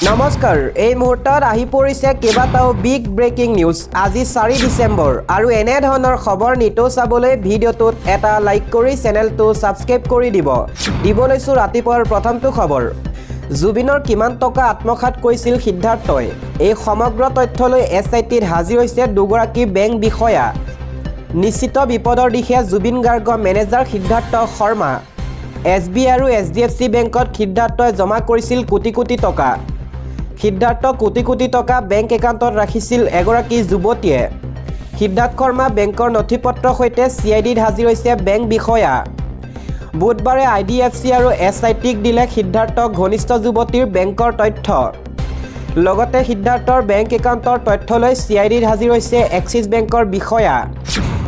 নমস্কাৰ এই মুহূৰ্তত আহি পৰিছে কেইবাটাও বিগ ব্ৰেকিং নিউজ আজি 4 ডিচেম্বৰ আৰু এনে ধৰণৰ খবৰ নিতৌ চাবলৈ ভিডিঅ'টোত এটা লাইক কৰি চেনেলটো সাবস্ক্ৰাইব কৰি দিব লৈছো ৰাতিপুৱাৰ প্ৰথমটো খবৰ জুবিনৰ কিমান টকা আত্মসাৎ কৰিছিল সিদ্ধাৰ্থই এই সমগ্ৰ তথ্যলৈ এছআইটিত হাজিৰ হৈছে দুগৰাকী বেংক বিষয়া নিশ্চিত বিপদৰ দিশে জুবিন গাৰ্গ মেনেজাৰ সিদ্ধাৰ্থ শৰ্মা এছবি আৰু এছডিএফচি বেংকত সিদ্ধাৰ্থই জমা কৰিছিল কোটি কোটি টকা সিদ্ধাৰ্থ কোটি কোটি টকা বেংক একাউণ্টত ৰাখিছিল এগৰাকী যুৱতীয়ে সিদ্ধাৰ্থ শৰ্মা বেংকৰ নথিপত্ৰৰ সৈতে চিআইডিত হাজিৰ হৈছে বেংক বিষয়া বুধবাৰে আইডিএফচি আৰু এছআইটিক দিলে সিদ্ধাৰ্থক ঘনিষ্ঠ যুৱতীৰ বেংকৰ তথ্য লগতে সিদ্ধাৰ্থৰ বেংক একাউণ্টৰ তথ্যলৈ চিআইডিত হাজিৰ হৈছে এক্সিছ বেংকৰ বিষয়া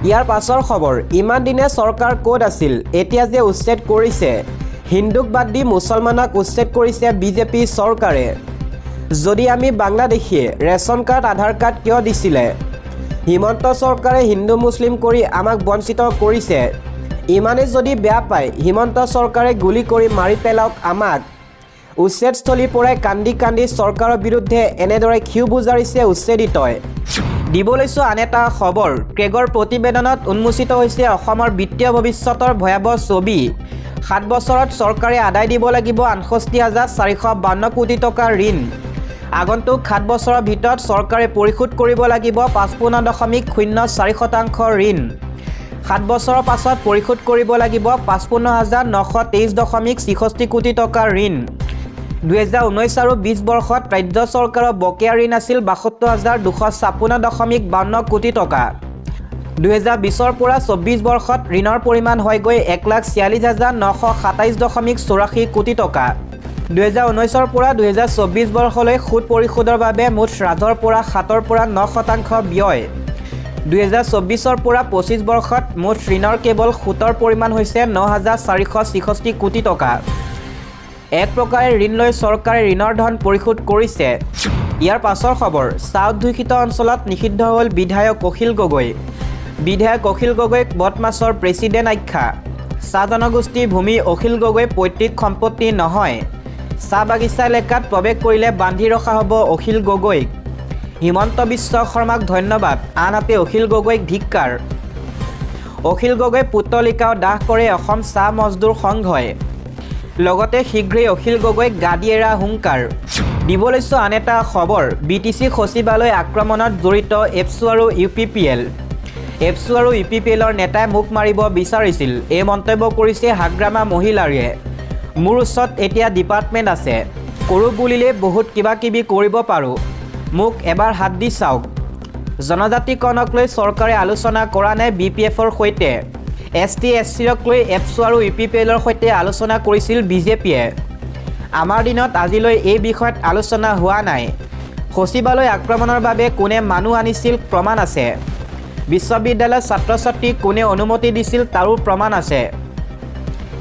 ইয়াৰ পাছৰ খবৰ ইমান দিনে চৰকাৰ ক'ত আছিল এতিয়া যে উচ্ছেদ কৰিছে হিন্দুক বাদ দি মুছলমানক উচ্ছেদ কৰিছে বিজেপি চৰকাৰে যদি আমি বাংলাদেশীয়ে ৰেচন কাৰ্ড আধাৰ কাৰ্ড কিয় দিছিলে হিমন্ত চৰকাৰে হিন্দু মুছলিম কৰি আমাক বঞ্চিত কৰিছে ইমানে যদি বেয়া পায় হিমন্ত চৰকাৰে গুলি কৰি মাৰি পেলাওক আমাক উচ্ছেদস্থলীৰ পৰাই কান্দি কান্দি চৰকাৰৰ বিৰুদ্ধে এনেদৰে ক্ষোভ বুজাৰিছে উচ্ছেদিতই দিবলৈছো আন এটা খবৰ ক্ৰেগৰ প্ৰতিবেদনত উন্মোচিত হৈছে অসমৰ বিত্তীয় ভৱিষ্যতৰ ভয়াৱহ ছবি 7 বছৰত চৰকাৰে আদায় দিব লাগিব ৬৮,৪৫২ কোটি টকাৰ ঋণ আগন্তুক 7 বছৰৰ ভিতৰত চৰকাৰে পৰিশোধ কৰিব লাগিব ৫৫.০৪% ঋণ 7 বছৰৰ পাছত পৰিশোধ কৰিব লাগিব ৫৫,৯২৩.৬৬ কোটি টকাৰ ঋণ ২০১৯ আৰু ২০ বৰ্ষত ৰাজ্য চৰকাৰৰ বকেয়া ঋণ আছিল ৭২,২৫৬.৫২ কোটি টকা ২০২০ৰ পৰা ২৪ বৰ্ষত ঋণৰ পৰিমাণ হয়গৈ ১,৪৬,৯২৭.৮৪ কোটি টকা ২০১৯ৰ পৰা ২০২৪ বৰ্ষলৈ সুদ পৰিশোধৰ বাবে মুঠ ৰাজহৰ পৰা ৭ৰ পৰা ৯% ব্যয় ২০২৪ৰ পৰা ২৫ বৰ্ষত মুঠ ঋণৰ কেৱল সুতৰ পৰিমাণ হৈছে ৯,৪৬৬ কোটি টকা এক প্ৰকাৰে ঋণ লৈ চৰকাৰে ঋণৰ ধন পৰিশোধ কৰিছে ইয়াৰ পাছৰ খবৰ চাহ অধ্যুষিত অঞ্চলত নিষিদ্ধ হ'ল বিধায়ক অখিল গগৈ বিধায়ক অখিল গগৈক বদমাছৰ প্ৰেছিডেণ্ট আখ্যা চাহ জনগোষ্ঠীৰ ভূমি অখিল গগৈ পৈতৃক সম্পত্তি নহয় চাহ বাগিচা এলেকাত প্ৰৱেশ কৰিলে বান্ধি ৰখা হ'ব অখিল গগৈক হিমন্ত বিশ্ব শৰ্মাক ধন্যবাদ আনহাতে অখিল গগৈক ধিক্কাৰ অখিল গগৈ পুতলিকাও দাহ কৰে অসম চাহ মজদুৰ সংঘই লগতে শীঘ্ৰেই অখিল গগৈক গাদী এৰা হুংকাৰ দিবলৈছো আন এটা খবৰ বিটিচি সচিবালয় আক্ৰমণত জড়িত এপছু আৰু ইউপিপিএলৰ নেতাই মুখ মাৰিব বিচাৰিছিল এই মন্তব্য কৰিছে হাগ্ৰামা মহিলাৰীয়ে মোৰ ওচৰত এতিয়া ডিপাৰ্টমেণ্ট আছে কৰোঁ বুলিলে বহুত কিবা কিবি কৰিব পাৰোঁ মোক এবাৰ হাত দি চাওক জনজাতিকৰণক লৈ চৰকাৰে আলোচনা কৰা নাই বিপিএফৰ সৈতে এছটি এছচিক লৈ এপছু আৰু ইউপিপিএলৰ সৈতে আলোচনা কৰিছিল বিজেপিয়ে আমাৰ দিনত আজিলৈ এই বিষয়ত আলোচনা হোৱা নাই সচিবালয় আক্ৰমণৰ বাবে কোনে মানুহ আনিছিল প্ৰমাণ আছে বিশ্ববিদ্যালয়ৰ ছাত্ৰ ছাত্ৰীক কোনে অনুমতি দিছিল তাৰো প্ৰমাণ আছে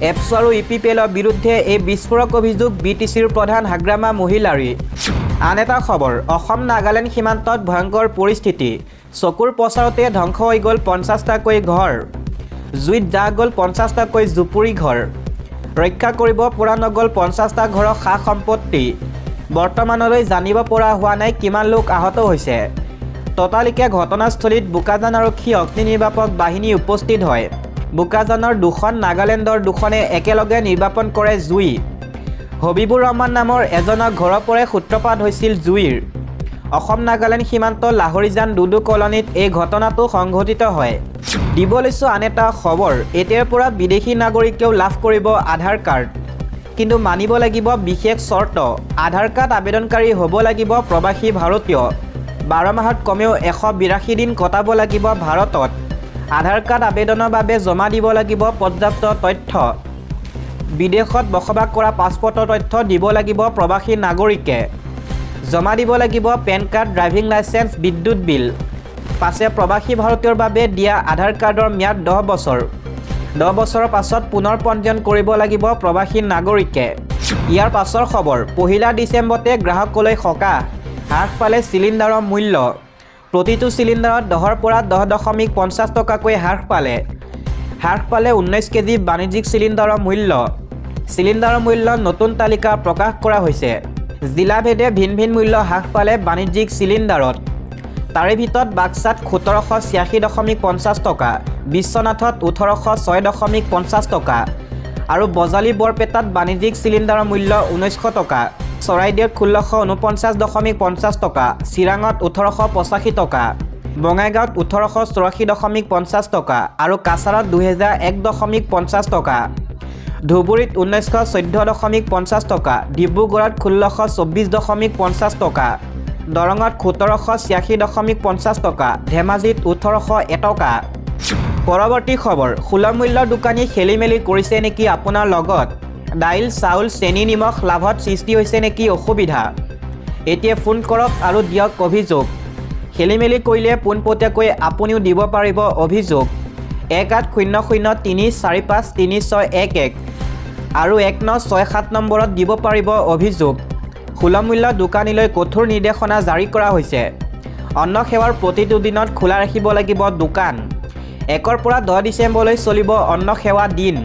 এপছু আৰু ইউপিপিএলৰ বিৰুদ্ধে এই বিস্ফোৰক অভিযোগ বিটিচিৰ প্ৰধান হাগ্ৰামা মহিলাৰী আন এটা খবৰ অসম নাগালেণ্ড সীমান্তত ভয়ংকৰ পৰিস্থিতি চকুৰ প্ৰচাৰতে ধ্বংস হৈ গ'ল ৫০টাকৈ ঘৰ জুইত জাহ গ'ল ৫০টাকৈ জুপুৰি ঘৰ ৰক্ষা কৰিব পৰা নগ'ল ৫০টা ঘৰৰ সা সম্পত্তি বৰ্তমানলৈ জানিব পৰা হোৱা নাই কিমান লোক আহত হৈছে ততালিকে ঘটনাস্থলীত বোকাজান আৰক্ষী অগ্নি নিৰ্বাপক বাহিনী উপস্থিত হয় বোকাজানৰ ২খন নাগালেণ্ডৰ ২খনে একেলগে নিৰ্বাপন কৰে জুই হবিবুৰ ৰহমান নামৰ এজনৰ ঘৰৰ পৰাই সূত্ৰপাত হৈছিল জুইৰ অসম নাগালেণ্ড সীমান্ত লাহৰিজান ডুডু কলনীত এই ঘটনাটো সংঘটিত হয় দিবলৈছো আন এটা খবৰ এতিয়াৰ পৰা বিদেশী নাগৰিকেও লাভ কৰিব আধাৰ কাৰ্ড কিন্তু মানিব লাগিব বিশেষ চৰ্ত আধাৰ কাৰ্ড আবেদনকাৰী হ'ব লাগিব প্ৰৱাসী ভাৰতীয় 12 মাহত কমেও 182 দিন কটাব লাগিব ভাৰতত আধাৰ কাৰ্ড আবেদনৰ বাবে জমা দিব লাগিব পৰ্যাপ্ত তথ্য বিদেশত বসবাস কৰা পাছপৰ্টৰ তথ্য দিব লাগিব প্ৰৱাসী নাগৰিকে জমা দিব লাগিব পেন কাৰ্ড ড্ৰাইভিং লাইচেন্স বিদ্যুৎ বিল পাছে প্ৰৱাসী ভাৰতীয়ৰ বাবে দিয়া আধাৰ কাৰ্ডৰ ম্যাদ 10 বছৰ 10 বছৰৰ পাছত পুনৰ পঞ্জীয়ন কৰিব লাগিব প্ৰৱাসী নাগৰিকে ইয়াৰ পাছৰ খবৰ 1 ডিচেম্বৰতে গ্ৰাহকলৈ সকাহ হ্ৰাস পালে চিলিণ্ডাৰৰ মূল্য প্ৰতিটো চিলিণ্ডাৰত 10ৰ পৰা 10.50 টকাকৈ হ্ৰাস পালে 19 কেজি বাণিজ্যিক চিলিণ্ডাৰৰ মূল্য নতুন তালিকা প্ৰকাশ কৰা হৈছে জিলাভেদে ভিন ভিন মূল্য হ্ৰাস পালে বাণিজ্যিক চিলিণ্ডাৰত। তাৰে ভিতৰত বাক্সাত ১৭৮৬.৫০ টকা, বিশ্বনাথত ১৮০৬.৫০ টকা আৰু বজালী বৰপেটাত বাণিজ্যিক চিলিণ্ডাৰৰ মূল্য ১৯০০ টকা, চৰাইদেউত ১৬৫০.৫০ টকা, চিৰাঙত ১৮৮৫ টকা, বঙাইগাঁৱত ১৮৮৪.৫০ টকা আৰু কাছাৰত ২০০১.৫০ টকা, ধুবুৰীত ১৯১৪.৫০ টকা, ডিব্ৰুগড়ত ১৬২৪.৫০ টকা, দৰঙত ১৭৮৬.৫০ টকা, ধেমাজিত ১৮০১ টকা। পৰৱৰ্তী খবৰ, সুলভ মূল্যৰ দোকানী খেলিমেলি কৰিছে নেকি আপোনাৰ লগত? দাইল, চাউল, চেনি, নিমখ লাভত সৃষ্টি হৈছে নেকি অসুবিধা? এতিয়া ফোন কৰক আৰু দিয়ক অভিযোগ। খেলিমেলি কৰিলে পোনপটীয়াকৈ আপুনিও দিব পাৰিব অভিযোগ। 1800345361 আৰু 1967 নম্বৰত দিব পাৰিব অভিযোগ। সুলভ মূল্যৰ দোকানীলৈ কঠোৰ নিৰ্দেশনা জাৰি কৰা হৈছে। অন্ন সেৱাৰ প্ৰতিটো দিনত খোলা ৰাখিব লাগিব দোকান। 1ৰ পৰা 10 ডিচেম্বৰলৈ চলিব অন্ন সেৱা দিন।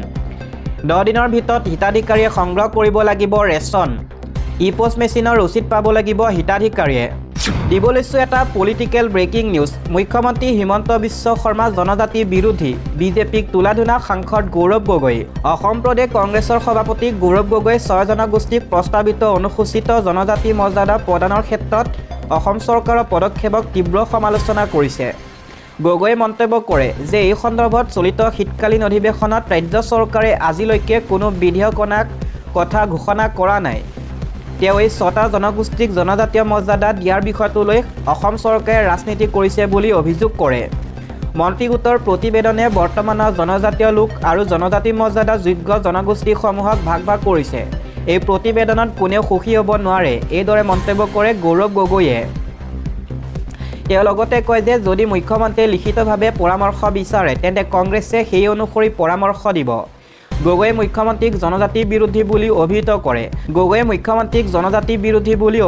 10 দিনৰ ভিতৰত হিতাধিকাৰীয়ে সংগ্ৰহ কৰিব লাগিব ৰেচন। ই-পোষ্ট মেচিনৰ ৰচিদ পাব লাগিব হিতাধিকাৰীয়ে। দিব লৈছোঁ এটা পলিটিকেল ব্ৰেকিং নিউজ। মুখ্যমন্ত্ৰী হিমন্ত বিশ্ব শৰ্মা জনজাতি বিৰোধী, বিজেপিক তোলাধুনা সাংসদ গৌৰৱ গগৈ। অসম প্ৰদেশ কংগ্ৰেছৰ সভাপতি গৌৰৱ গগৈয়ে 6 জনগোষ্ঠীক প্ৰস্তাৱিত অনুসূচিত জনজাতি মৰ্যাদা প্ৰদানৰ ক্ষেত্ৰত অসম চৰকাৰৰ পদক্ষেপক তীব্ৰ সমালোচনা কৰিছে। গগৈয়ে মন্তব্য কৰে যে এই সন্দৰ্ভত চলিত শীতকালীন অধিৱেশনত ৰাজ্য চৰকাৰে আজিলৈকে কোনো বিধেয়কনাক কথা ঘোষণা কৰা নাই। তেওঁ এই 6টা জনগোষ্ঠীক জনজাতীয় মৰ্যাদা দিয়াৰ বিষয়টো লৈ অসম চৰকাৰে ৰাজনীতি কৰিছে বুলি অভিযোগ কৰে। মন্ত্ৰী গোটৰ প্ৰতিবেদনে বৰ্তমানৰ জনজাতীয় লোক আৰু জনজাতি মৰ্যাদা যোগ্য জনগোষ্ঠীসমূহক ভাগ ভাগ কৰিছে। এই প্ৰতিবেদনত কোনেও সুখী হ'ব নোৱাৰে, এইদৰে মন্তব্য কৰে গৌৰৱ গগৈয়ে। তেওঁ লগতে কয় যে যদি মুখ্যমন্ত্ৰীয়ে লিখিতভাৱে পৰামৰ্শ বিচাৰে তেন্তে কংগ্ৰেছে সেই অনুসৰি পৰামৰ্শ দিব। গগৈয়ে মুখ্যমন্ত্ৰীক জনজাতি বিৰোধী বুলি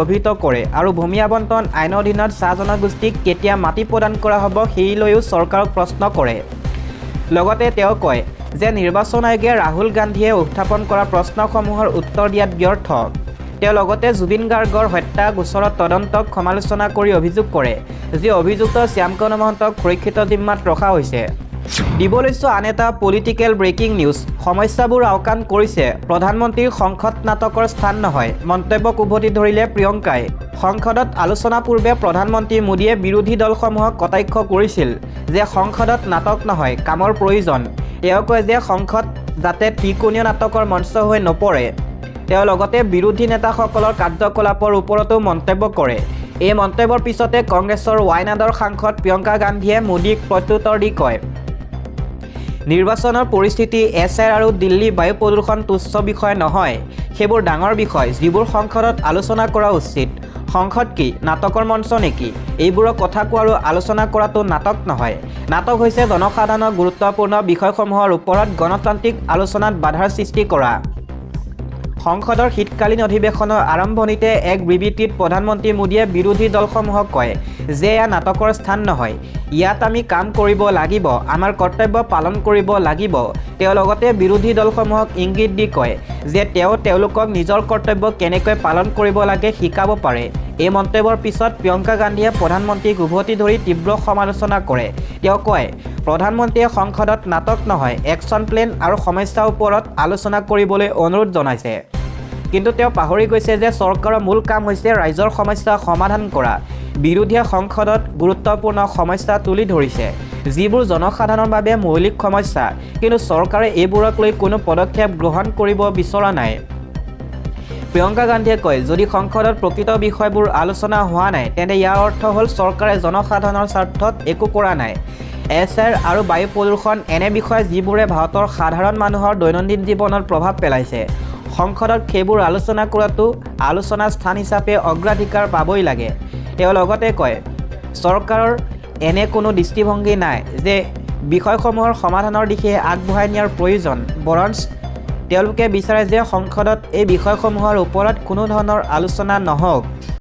অভিহিত কৰে আৰু ভূমি আবণ্টন আইনৰ অধীনত চাহ জনগোষ্ঠীক কেতিয়া মাটি প্ৰদান কৰা হ'ব সেই লৈও চৰকাৰক প্ৰশ্ন কৰে। লগতে তেওঁ কয় যে নিৰ্বাচন আয়োগে ৰাহুল গান্ধীয়ে উত্থাপন কৰা প্ৰশ্নসমূহৰ উত্তৰ দিয়াত ব্যৰ্থ। তেওঁ লগতে জুবিন গাৰ্গৰ হত্যা গোচৰত তদন্তক সমালোচনা কৰি অভিযোগ কৰে যে অভিযুক্ত শ্যামকানু মহন্তক সুৰক্ষিত জিম্মাত ৰখা হৈছে। দিব লৈছোঁ আন এটা পলিটিকেল ব্ৰেকিং নিউজ। সমস্যাবোৰ আওকাণ কৰিছে প্ৰধানমন্ত্ৰীৰ সংসদ নাটকৰ স্থান নহয়, মন্তব্যক উভতি ধৰিলে প্ৰিয়ংকাই। সংসদত আলোচনা পূৰ্বে প্ৰধানমন্ত্ৰী মোদীয়ে বিৰোধী দলসমূহক কটাক্ষ কৰিছিল যে সংসদত নাটক নহয়, কামৰ প্ৰয়োজন। তেওঁ কয় যে সংসদ যাতে ত্ৰিকোণীয় নাটকৰ মঞ্চ হৈ নপৰে। তেওঁ লগতে বিৰোধী নেতাসকলৰ কাৰ্যকলাপৰ ওপৰতো মন্তব্য কৰে। এই মন্তব্যৰ পিছতে কংগ্ৰেছৰ ৱায়নাডৰ সাংসদ প্ৰিয়ংকা গান্ধীয়ে মোদীক প্ৰত্যুত্তৰ দি কয়, নিৰ্বাচনৰ পৰিস্থিতি এছআৰ আৰু দিল্লী বায়ু প্ৰদূষণ তুচ্ছ বিষয় নহয়, সেইবোৰ ডাঙৰ বিষয় যিবোৰ সংসদত আলোচনা কৰা উচিত। সংসদ কি নাটকৰ মঞ্চ নেকি? এইবোৰৰ কথা কোৱা আৰু আলোচনা কৰাটো নাটক নহয়। নাটক হৈছে জনসাধাৰণৰ গুৰুত্বপূৰ্ণ বিষয়সমূহৰ ওপৰত গণতান্ত্ৰিক আলোচনাত বাধাৰ সৃষ্টি কৰা। সংসদৰ শীতকালীন অধিৱেশনৰ আৰম্ভণিতে এক বিবৃতিত প্ৰধানমন্ত্ৰী মোদীয়ে বিৰোধী দলসমূহক কয় যে এয়া নাটকৰ স্থান নহয়, ইয়াত আমি কাম কৰিব লাগিব, আমাৰ কৰ্তব্য পালন কৰিব লাগিব। তেওঁ লগতে বিৰোধী দলসমূহক ইংগিত দি কয় যে তেওঁলোকক নিজৰ কৰ্তব্য কেনেকৈ পালন কৰিব লাগে শিকাব পাৰে। এই মন্তব্যৰ পিছত প্ৰিয়ংকা গান্ধীয়ে প্ৰধানমন্ত্ৰীক উভতি ধৰি তীব্ৰ সমালোচনা কৰে। তেওঁ কয়, প্ৰধানমন্ত্ৰীয়ে সংসদত নাটক নহয়, একশ্যন প্লেন আৰু সমস্যাৰ ওপৰত আলোচনা কৰিবলৈ অনুৰোধ জনাইছে। কিন্তু তেওঁ পাহৰি গৈছে যে চৰকাৰৰ মূল কাম হৈছে ৰাইজৰ সমস্যা সমাধান কৰা। বিৰোধীয়ে সংসদত গুৰুত্বপূৰ্ণ সমস্যা তুলি ধৰিছে, যিবোৰ জনসাধাৰণৰ বাবে মৌলিক সমস্যা, কিন্তু চৰকাৰে এইবোৰক লৈ কোনো পদক্ষেপ গ্ৰহণ কৰিব বিচৰা নাই। প্ৰিয়ংকা গান্ধীয়ে কয়, যদি সংসদত প্ৰকৃত বিষয়বোৰ আলোচনা হোৱা নাই তেন্তে ইয়াৰ অৰ্থ হ'ল চৰকাৰে জনসাধাৰণৰ স্বাৰ্থত একো কৰা নাই। এছআৰ আৰু বায়ু প্ৰদূষণ এনে বিষয় যিবোৰে ভাৰতৰ সাধাৰণ মানুহৰ দৈনন্দিন জীৱনত প্ৰভাৱ পেলাইছে। সংসদত সেইবোৰ আলোচনা কৰাটো আলোচনাৰ স্থান হিচাপে অগ্ৰাধিকাৰ পাবই লাগে। তেওঁ লগতে কয়, চৰকাৰৰ এনে কোনো দৃষ্টিভংগী নাই যে বিষয়সমূহৰ সমাধানৰ দিশে আগবঢ়াই নিয়াৰ প্ৰয়োজন, বৰঞ্চ তেওঁলোকে বিচাৰে যে সংসদত এই বিষয়সমূহৰ ওপৰত কোনো ধৰণৰ আলোচনা নহওক।